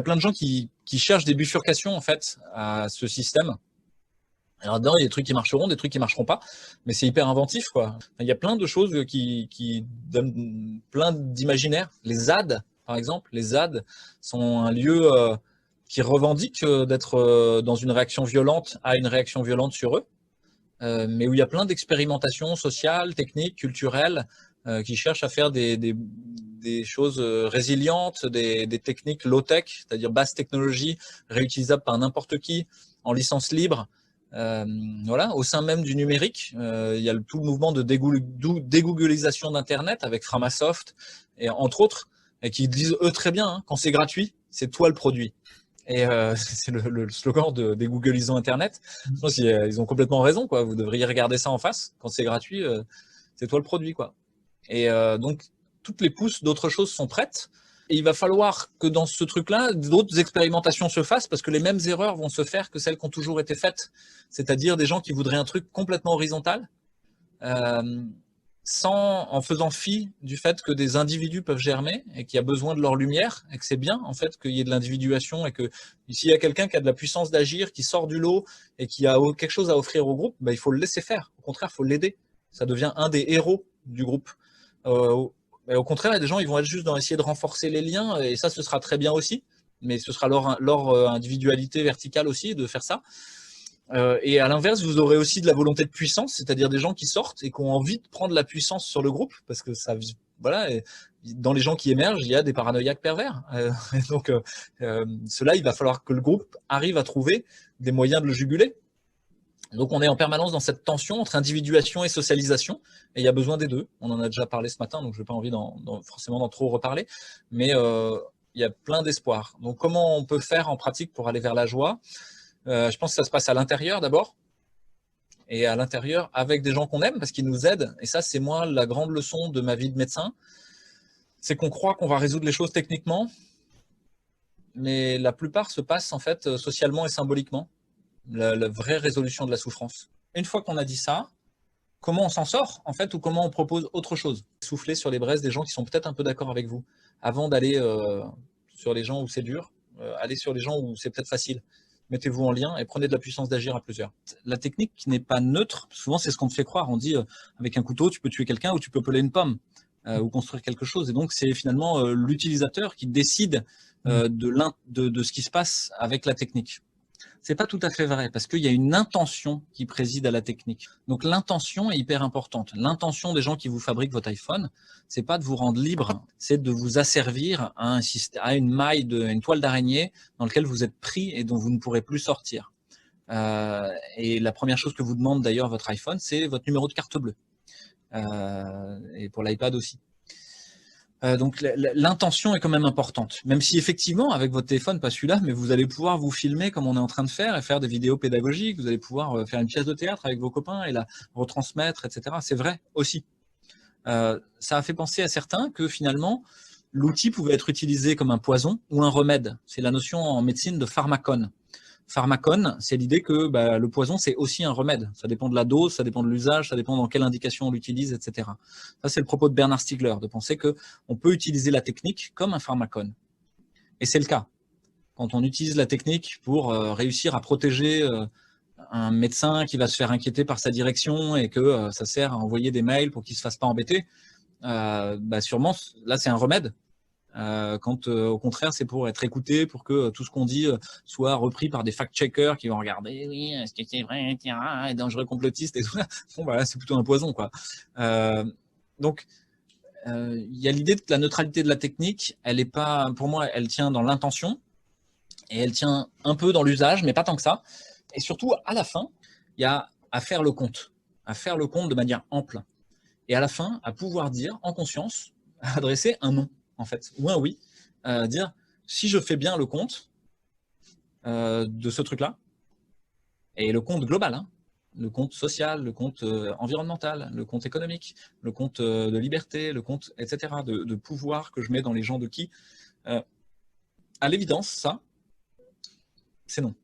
plein de gens qui cherchent des bifurcations en fait à ce système. Alors dedans, il y a des trucs qui marcheront, des trucs qui marcheront pas, mais c'est hyper inventif, quoi. Il y a plein de choses qui donnent plein d'imaginaire. Les ZAD, par exemple, les ZAD sont un lieu qui revendique d'être dans une réaction violente à une réaction violente sur eux, mais où il y a plein d'expérimentations sociales, techniques, culturelles, qui cherchent à faire des choses résilientes, des techniques low-tech, c'est-à-dire basse technologie, réutilisables par n'importe qui, en licence libre. Voilà, au sein même du numérique, il y a tout le mouvement de dégooglisation d'Internet avec Framasoft, et entre autres, et qui disent eux très bien, hein, quand c'est gratuit, c'est toi le produit. Et c'est le slogan de dégooglisons Internet. Je pense qu'ils ont complètement raison, quoi. Vous devriez regarder ça en face. Quand c'est gratuit, c'est toi le produit, quoi. Et donc, toutes les pousses d'autres choses sont prêtes. Et il va falloir que dans ce truc-là, d'autres expérimentations se fassent parce que les mêmes erreurs vont se faire que celles qui ont toujours été faites. C'est-à-dire des gens qui voudraient un truc complètement horizontal, en faisant fi du fait que des individus peuvent germer et qu'il y a besoin de leur lumière et que c'est bien en fait qu'il y ait de l'individuation et que s'il y a quelqu'un qui a de la puissance d'agir, qui sort du lot et qui a quelque chose à offrir au groupe, bah, il faut le laisser faire. Au contraire, il faut l'aider. Ça devient un des héros du groupe. Au contraire, il y a des gens, ils vont être juste dans essayer de renforcer les liens, et ça, ce sera très bien aussi, mais ce sera leur individualité verticale aussi de faire ça. Et à l'inverse, vous aurez aussi de la volonté de puissance, c'est-à-dire des gens qui sortent et qui ont envie de prendre la puissance sur le groupe, parce que ça, voilà, dans les gens qui émergent, il y a des paranoïaques pervers. Donc, cela, il va falloir que le groupe arrive à trouver des moyens de le juguler. Donc on est en permanence dans cette tension entre individuation et socialisation, et il y a besoin des deux. On en a déjà parlé ce matin, donc je n'ai pas envie forcément d'en trop reparler, mais il y a plein d'espoir. Donc comment on peut faire en pratique pour aller vers la joie? Je pense que ça se passe à l'intérieur d'abord, et à l'intérieur avec des gens qu'on aime, parce qu'ils nous aident, et ça c'est moi la grande leçon de ma vie de médecin, c'est qu'on croit qu'on va résoudre les choses techniquement, mais la plupart se passent en fait socialement et symboliquement. La vraie résolution de la souffrance. Une fois qu'on a dit ça, comment on s'en sort, en fait, ou comment on propose autre chose? Souffler sur les braises des gens qui sont peut-être un peu d'accord avec vous, avant d'aller sur les gens où c'est dur, allez sur les gens où c'est peut-être facile. Mettez-vous en lien et prenez de la puissance d'agir à plusieurs. La technique n'est pas neutre. Souvent, c'est ce qu'on te fait croire. On dit, avec un couteau, tu peux tuer quelqu'un ou tu peux peler une pomme ou construire quelque chose. Et donc, c'est finalement l'utilisateur qui décide de ce qui se passe avec la technique. C'est pas tout à fait vrai, parce qu'il y a une intention qui préside à la technique. Donc l'intention est hyper importante. L'intention des gens qui vous fabriquent votre iPhone, c'est pas de vous rendre libre, c'est de vous asservir à une maille, une toile d'araignée dans laquelle vous êtes pris et dont vous ne pourrez plus sortir. Et la première chose que vous demande d'ailleurs votre iPhone, c'est votre numéro de carte bleue. Et pour l'iPad aussi. Donc l'intention est quand même importante, même si effectivement avec votre téléphone, pas celui-là, mais vous allez pouvoir vous filmer comme on est en train de faire et faire des vidéos pédagogiques, vous allez pouvoir faire une pièce de théâtre avec vos copains et la retransmettre, etc. C'est vrai aussi. Ça a fait penser à certains que finalement l'outil pouvait être utilisé comme un poison ou un remède. C'est la notion en médecine de pharmacone. Pharmacone, c'est l'idée que le poison, c'est aussi un remède. Ça dépend de la dose, ça dépend de l'usage, ça dépend dans quelle indication on l'utilise, etc. Ça, c'est le propos de Bernard Stiegler, de penser qu'on peut utiliser la technique comme un pharmacone. Et c'est le cas. Quand on utilise la technique pour réussir à protéger un médecin qui va se faire inquiéter par sa direction et que ça sert à envoyer des mails pour qu'il ne se fasse pas embêter, sûrement, là, c'est un remède. Quand au contraire c'est pour être écouté, pour que tout ce qu'on dit soit repris par des fact-checkers qui vont regarder, oui, est-ce que c'est vrai, et dangereux complotiste et tout ça. Bon, voilà, c'est plutôt un poison, quoi. Donc il y a l'idée que la neutralité de la technique, elle est pas, pour moi, elle tient dans l'intention et elle tient un peu dans l'usage, mais pas tant que ça. Et surtout, à la fin, il y a à faire le compte de manière ample. Et à la fin, à pouvoir dire en conscience, adresser un non, en fait, ou un oui, dire si je fais bien le compte de ce truc-là, et le compte global, hein, le compte social, le compte environnemental, le compte économique, le compte de liberté, le compte, etc., de pouvoir que je mets dans les gens de qui, à l'évidence, ça, c'est non.